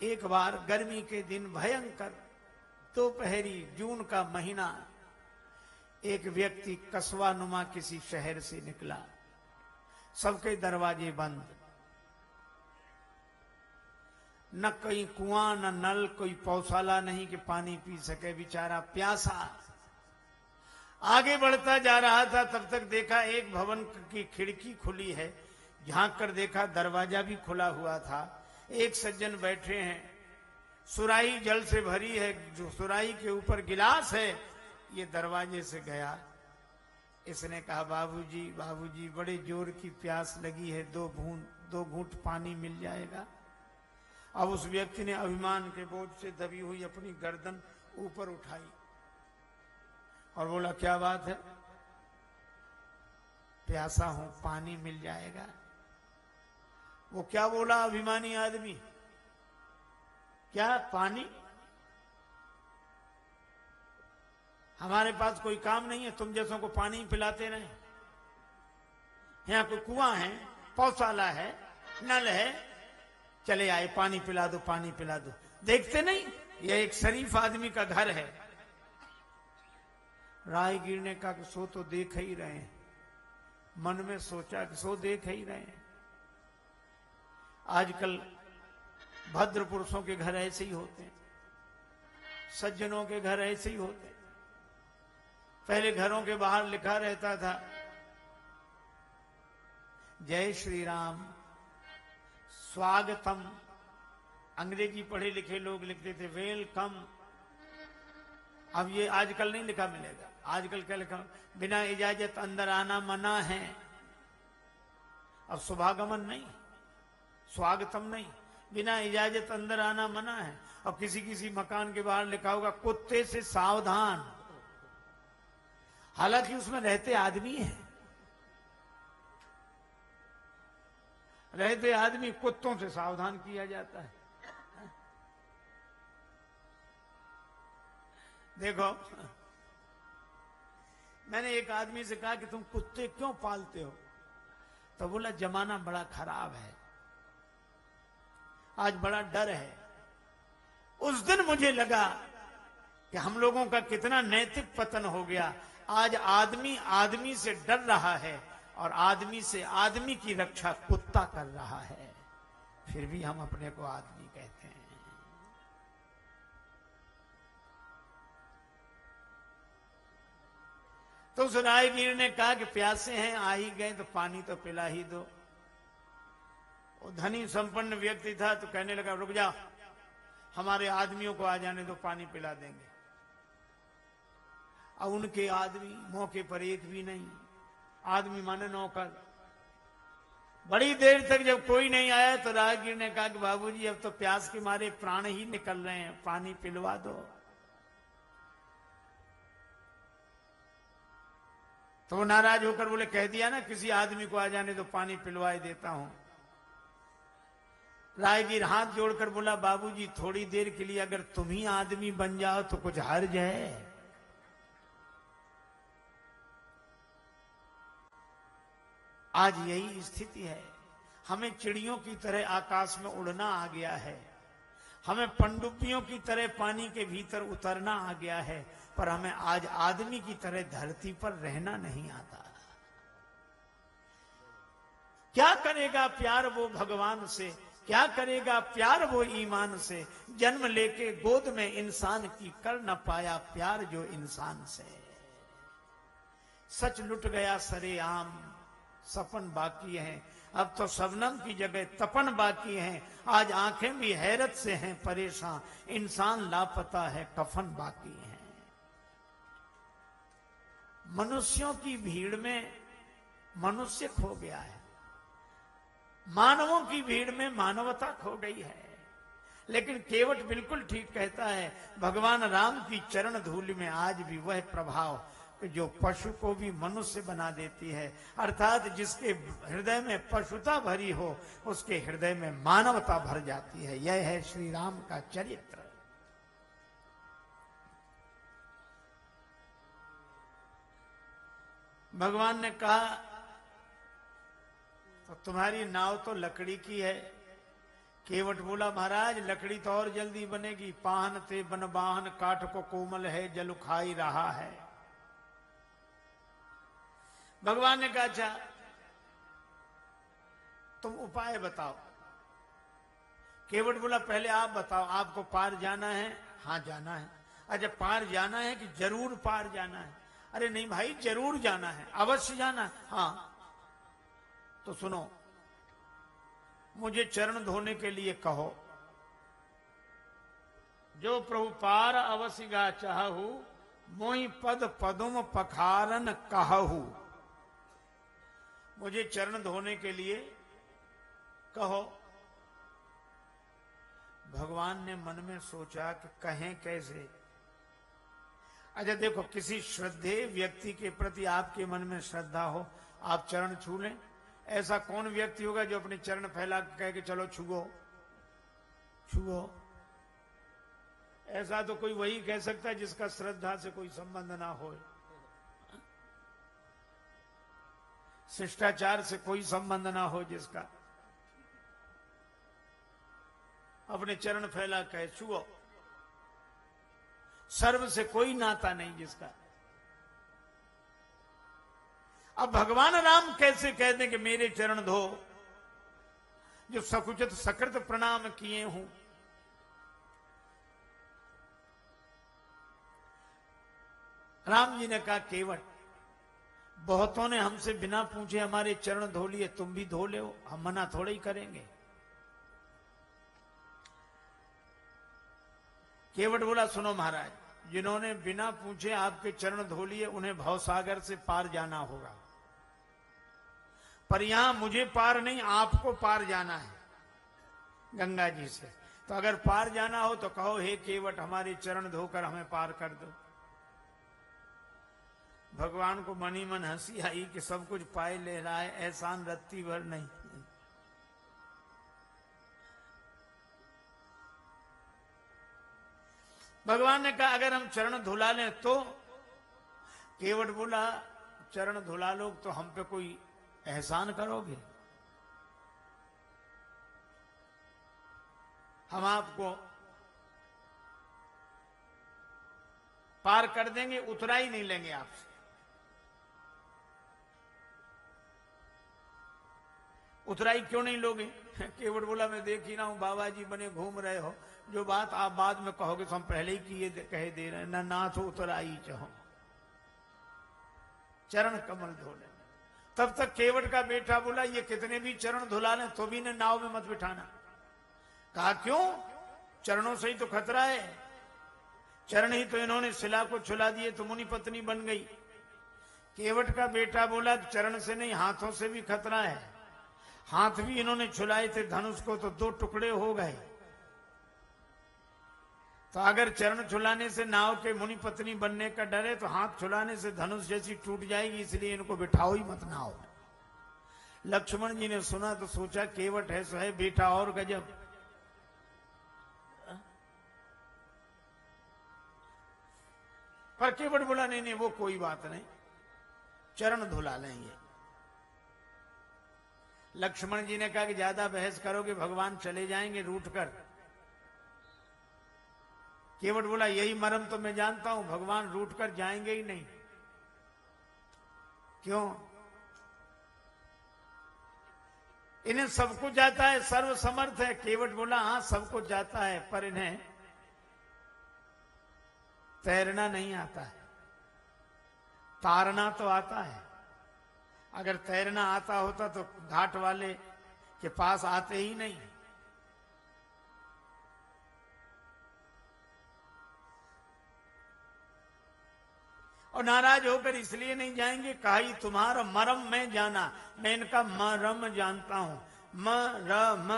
एक बार गर्मी के दिन भयंकर दोपहरी जून का महीना, एक व्यक्ति कस्बा नुमा किसी शहर से निकला, सबके दरवाजे बंद, न कोई कुआं न नल, कोई पौशाला नहीं कि पानी पी सके, बेचारा प्यासा आगे बढ़ता जा रहा था। तब तक देखा एक भवन की खिड़की खुली है, झांक कर देखा दरवाजा भी खुला हुआ था, एक सज्जन बैठे हैं, सुराही जल से भरी है, जो सुराही के ऊपर गिलास है, ये दरवाजे से गया। इसने कहा बाबूजी बाबूजी बड़े जोर की प्यास लगी है, दो घूंट पानी मिल जाएगा। अब उस व्यक्ति ने अभिमान के बोझ से दबी हुई अपनी गर्दन ऊपर उठाई और बोला क्या बात है, प्यासा हूं, पानी मिल जाएगा। वो क्या बोला अभिमानी आदमी, क्या पानी, हमारे पास कोई काम नहीं है, तुम जैसों को पानी पिलाते रहे, यहां कोई कुआं है, पौशाला है, नल है, चले आए पानी पिला दो, पानी पिला दो। देखते नहीं यह एक शरीफ आदमी का घर है। राहगीर ने कहा कि सो तो देख ही रहे हैं, मन में सोचा कि सो देख ही रहे हैं। आजकल भद्र पुरुषों के घर ऐसे ही होते हैं, सज्जनों के घर ऐसे ही होते हैं। पहले घरों के बाहर लिखा रहता था जय श्री राम, स्वागतम, अंग्रेजी पढ़े लिखे लोग लिखते थे वेलकम। अब ये आजकल नहीं लिखा मिलेगा, आजकल क्या लिखा, बिना इजाजत अंदर आना मना है। अब शुभागमन नहीं, स्वागतम नहीं, बिना इजाजत अंदर आना मना है। अब किसी किसी मकान के बाहर लिखा होगा कुत्ते से सावधान, हालांकि उसमें रहते आदमी हैं, रहते आदमी, कुत्तों से सावधान किया जाता है। देखो मैंने एक आदमी से कहा कि तुम कुत्ते क्यों पालते हो, तो बोला जमाना बड़ा खराब है, आज बड़ा डर है। उस दिन मुझे लगा कि हम लोगों का कितना नैतिक पतन हो गया। आज आदमी आदमी से डर रहा है और आदमी से आदमी की रक्षा कुत्ता कर रहा है, फिर भी हम अपने को आदमी कहते हैं। तो उस राहगीर ने कहा कि प्यासे हैं, आ ही गए तो पानी तो पिला ही दो। वो धनी संपन्न व्यक्ति था तो कहने लगा रुक जा, हमारे आदमियों को आ जाने दो, पानी पिला देंगे। अब उनके आदमी मौके पर एक भी नहीं, आदमी माने नौकर। बड़ी देर तक जब कोई नहीं आया तो राहगीर ने कहा कि बाबूजी अब तो प्यास के मारे प्राण ही निकल रहे हैं, पानी पिलवा दो। तो वो नाराज होकर बोले कह दिया ना किसी आदमी को आ जाने तो पानी पिलवाए देता हूं। राहगीर हाथ जोड़कर बोला बाबूजी थोड़ी देर के लिए अगर तुम ही आदमी बन जाओ तो कुछ हर्ज है। आज यही स्थिति है, हमें चिड़ियों की तरह आकाश में उड़ना आ गया है, हमें पनडुब्बियों की तरह पानी के भीतर उतरना आ गया है, पर हमें आज आदमी की तरह धरती पर रहना नहीं आता। क्या करेगा प्यार वो भगवान से, क्या करेगा प्यार वो ईमान से, जन्म लेके गोद में इंसान की कर न पाया प्यार जो इंसान से। सच लुट गया सरेआम, सपन बाकी है, अब तो शबनम की जगह तपन बाकी है। आज आंखें भी हैरत से हैं परेशान, इंसान लापता है कफन बाकी है। मनुष्यों की भीड़ में मनुष्य खो गया है, मानवों की भीड़ में मानवता खो गई है। लेकिन केवट बिल्कुल ठीक कहता है, भगवान राम की चरण धूलि में आज भी वह प्रभाव जो पशु को भी मनुष्य बना देती है, अर्थात जिसके हृदय में पशुता भरी हो उसके हृदय में मानवता भर जाती है। यह है श्री राम का चरित्र। भगवान ने कहा तो तुम्हारी नाव तो लकड़ी की है, केवट बोला महाराज लकड़ी तो और जल्दी बनेगी, पाहन ते बन बाहन, काठ को कोमल है जल खाई रहा है। भगवान ने कहा अच्छा तुम उपाय बताओ। केवट बोला पहले आप बताओ, आपको पार जाना है? हाँ जाना है। अच्छा पार जाना है कि जरूर पार जाना है? अरे नहीं भाई जरूर जाना है, अवश्य जाना है। हाँ तो सुनो, मुझे चरण धोने के लिए कहो। जो प्रभु पार अवश्य गा चाहू, मोहि पद पदुम पखारन कहू। मुझे चरण धोने के लिए कहो। भगवान ने मन में सोचा कि कहें कैसे। अच्छा देखो, किसी श्रद्धेय व्यक्ति के प्रति आपके मन में श्रद्धा हो, आप चरण छू लें। ऐसा कौन व्यक्ति होगा जो अपने चरण फैला के कहे कि चलो छुओ छुओ? ऐसा तो कोई वही कह सकता है जिसका श्रद्धा से कोई संबंध ना हो, शिष्टाचार से कोई संबंध ना हो, जिसका अपने चरण फैला कहे छुओ, सर्व से कोई नाता नहीं जिसका। अब भगवान राम कैसे कह दें कि मेरे चरण धो, जो सकुचित सकृत प्रणाम किए हूं। राम जी ने कहा केवट, बहुतों ने हमसे बिना पूछे हमारे चरण धो लिए, तुम भी धो ले, हम मना थोड़े ही करेंगे। केवट बोला सुनो महाराज, जिन्होंने बिना पूछे आपके चरण धो लिए उन्हें भवसागर से पार जाना होगा, पर यहां मुझे पार नहीं आपको पार जाना है गंगा जी से। तो अगर पार जाना हो तो कहो हे केवट हमारे चरण धोकर हमें पार कर दो। भगवान को मनी मन हंसी आई कि सब कुछ पाए ले रहा है, एहसान रत्ती भर नहीं। भगवान ने कहा अगर हम चरण धुला लें तो? केवट बोला चरण धुला लो तो हम पे कोई एहसान करोगे? हम आपको पार कर देंगे, उतरा ही नहीं लेंगे आपसे। उतराई क्यों नहीं लोगे? केवट बोला मैं देख ही रहा हूं बाबा जी बने घूम रहे हो, जो बात आप बाद में कहोगे तो हम पहले ही किए कह दे रहे हैं, ना नाथ उतराई चाहो, चरण कमल धो ले। तब तक केवट का बेटा बोला ये कितने भी चरण धुला लें तो भी ने नाव में मत बिठाना। कहा क्यों? चरणों से ही तो खतरा है, चरण ही तो इन्होंने शिला को छुला दिए तो मुनि पत्नी बन गई। केवट का बेटा बोला चरण से नहीं हाथों से भी खतरा है, हाथ भी इन्होंने छुलाए थे धनुष को तो 2 टुकड़े हो गए। तो अगर चरण छुलाने से नाव के मुनि पत्नी बनने का डर है तो हाथ छुलाने से धनुष जैसी टूट जाएगी, इसलिए इनको बिठाओ ही मत नाव। लक्ष्मण जी ने सुना तो सोचा केवट है सो है बेटा और गजब। पर केवट बोला नहीं नहीं वो कोई बात नहीं, चरण धुला लेंगे। लक्ष्मण जी ने कहा कि ज्यादा बहस करोगे भगवान चले जाएंगे रूठ कर। केवट बोला यही मर्म तो मैं जानता हूं, भगवान रूठ कर जाएंगे ही नहीं। क्यों? इन्हें सब कुछ जाता है, सर्व समर्थ है। केवट बोला हाँ सब कुछ जाता है, पर इन्हें तैरना नहीं आता है, तारना तो आता है। अगर तैरना आता होता तो घाट वाले के पास आते ही नहीं। और नाराज होकर इसलिए नहीं जाएंगे, कहा तुम्हारा मरम मैं जाना, मैं इनका मरम जानता हूं। मरम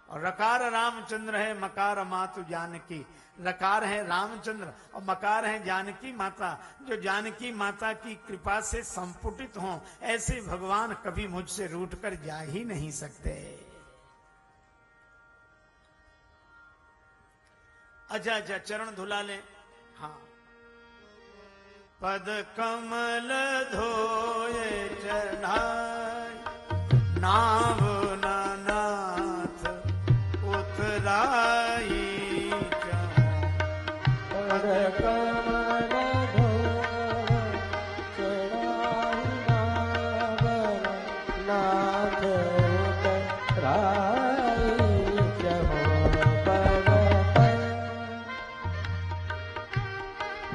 और रकार रामचंद्र है, मकार मातु जानकी। रकार है रामचंद्र और मकार है जानकी माता। जो जानकी माता की कृपा से संपुटित हों ऐसे भगवान कभी मुझसे रूठ कर जा ही नहीं सकते। अच्छा अच्छा चरण धुला लें। हाँ पद कमल धोए चढ़ाई, नाव नाथ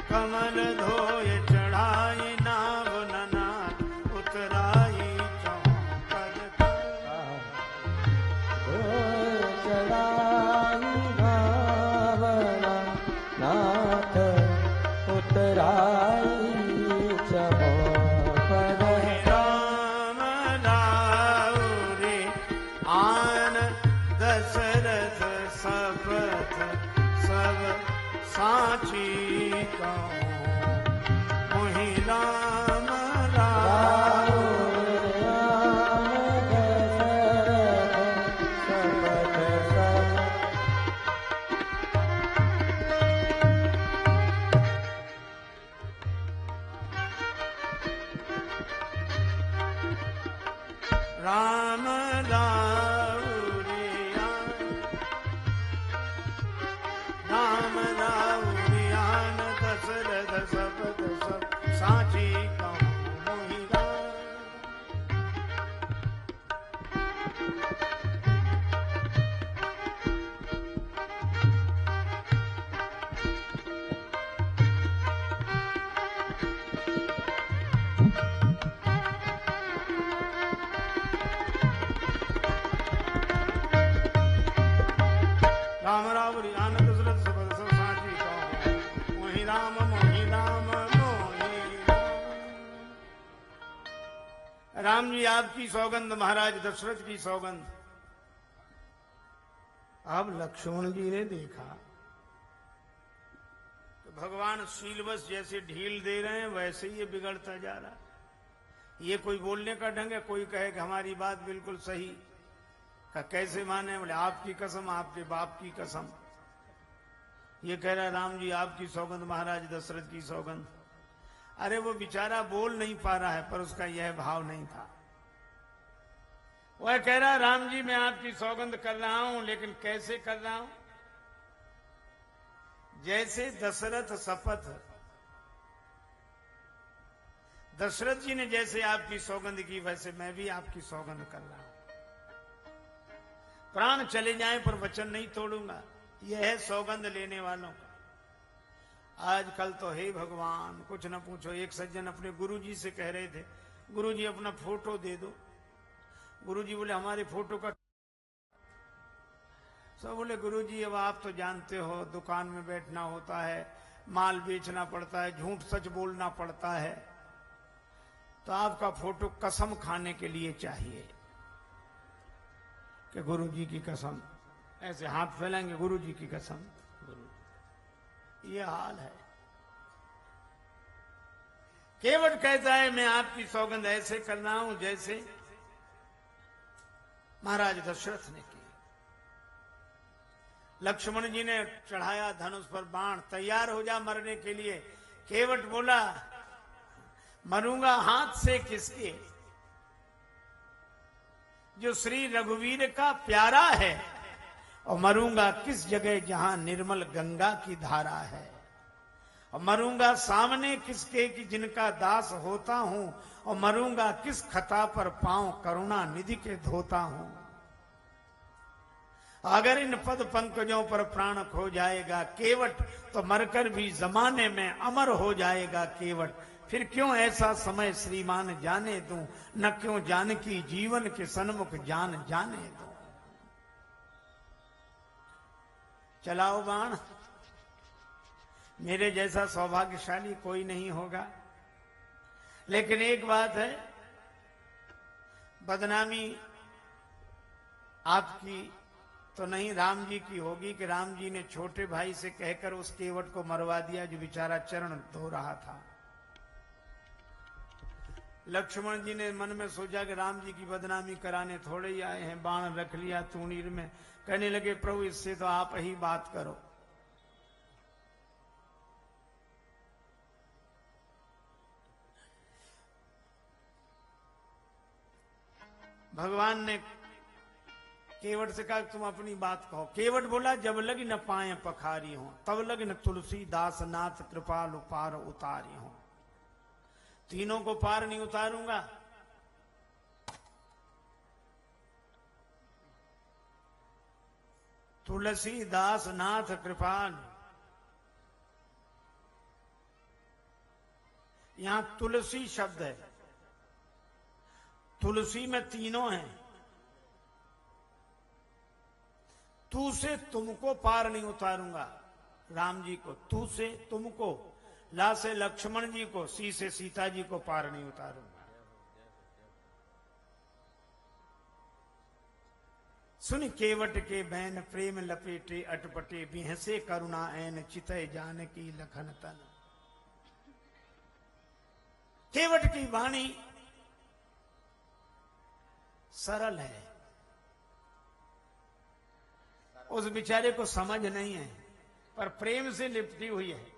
कमल धोय चढ़ाई नाव ननाथ उतराई चौपद चढ़ाई नाव नाथ उतराई चौपद राम राउरे आन दशरथ सपथ सब साची मोहि राम राम राम राउरियान दशरथ सपथ सब साची कहूँ मोहि राम रावरी आनंद दशरथ सपथ सब साची कहूँ मोहि राम मोहि राम मोहि राम जी आपकी सौगंध महाराज दशरथ की सौगंध। अब लक्ष्मण जी ने देखा तो भगवान शीलवश जैसे ढील दे रहे हैं वैसे ही ये बिगड़ता जा रहा है। ये कोई बोलने का ढंग है, कोई कहे कि हमारी बात बिल्कुल सही का कैसे माने, बोले आपकी कसम आपके बाप की कसम। ये कह रहा राम जी आपकी सौगंध महाराज दशरथ की सौगंध। अरे वो बेचारा बोल नहीं पा रहा है पर उसका यह भाव नहीं था। वह कह रहा राम जी मैं आपकी सौगंध कर रहा हूं लेकिन कैसे कर रहा हूं, जैसे दशरथ शपथ दशरथ जी ने जैसे आपकी सौगंध की वैसे मैं भी आपकी सौगंध कर रहा हूं। प्राण चले जाएं पर वचन नहीं तोड़ूंगा, यह है सौगंध लेने वालों का। आजकल तो हे भगवान कुछ न पूछो। एक सज्जन अपने गुरुजी से कह रहे थे गुरुजी अपना फोटो दे दो। गुरुजी बोले हमारे फोटो का सब बोले गुरुजी अब आप तो जानते हो दुकान में बैठना होता है, माल बेचना पड़ता है, झूठ सच बोलना पड़ता है, तो आपका फोटो कसम खाने के लिए चाहिए कि गुरुजी की कसम। ऐसे हाथ फैलाएंगे गुरुजी की कसम। ये हाल है। केवट कहता है मैं आपकी सौगंध ऐसे कर रहा हूं जैसे महाराज दशरथ ने की। लक्ष्मण जी ने चढ़ाया धनुष पर बाण, तैयार हो जा मरने के लिए। केवट बोला मरूंगा हाथ से किसके, जो श्री रघुवीर का प्यारा है, और मरूंगा किस जगह जहां निर्मल गंगा की धारा है, और मरूंगा सामने किसके कि जिनका दास होता हूं, और मरूंगा किस खता पर पांव करुणा निधि के धोता हूं। अगर इन पद पंकजों पर प्राण खो जाएगा केवट, तो मरकर भी जमाने में अमर हो जाएगा केवट। फिर क्यों ऐसा समय श्रीमान जाने दूं, न क्यों जानकी जीवन के सन्मुख जान जाने दूं। चलाओ बाण, मेरे जैसा सौभाग्यशाली कोई नहीं होगा। लेकिन एक बात है, बदनामी आपकी तो नहीं राम जी की होगी कि राम जी ने छोटे भाई से कहकर उस केवट को मरवा दिया जो बेचारा चरण धो रहा था। लक्ष्मण जी ने मन में सोचा कि राम जी की बदनामी कराने थोड़े ही आए हैं, बाण रख लिया तूणीर में। कहने लगे प्रभु इससे तो आप ही बात करो। भगवान ने केवट से कहा तुम अपनी बात कहो। केवट बोला जब लगी न पाए पखारी हो, तब लगी न तुलसीदास नाथ कृपालु पार उतारी हो। तीनों को पार नहीं उतारूंगा। तुलसीदास नाथ कृपाल, यहां तुलसी शब्द है, तुलसी में तीनों हैं। तू से तुमको पार नहीं उतारूंगा, राम जी को, तू से तुमको, ला से लक्ष्मण जी को, सी से सीता जी को पार नहीं उतारूंगा। सुन केवट के बैन प्रेम लपेटे अटपटे, बिहसे करुणा ऐन चितय जानकी लखन तन। केवट की वाणी सरल है, उस बेचारे को समझ नहीं है, पर प्रेम से लिपटी हुई है।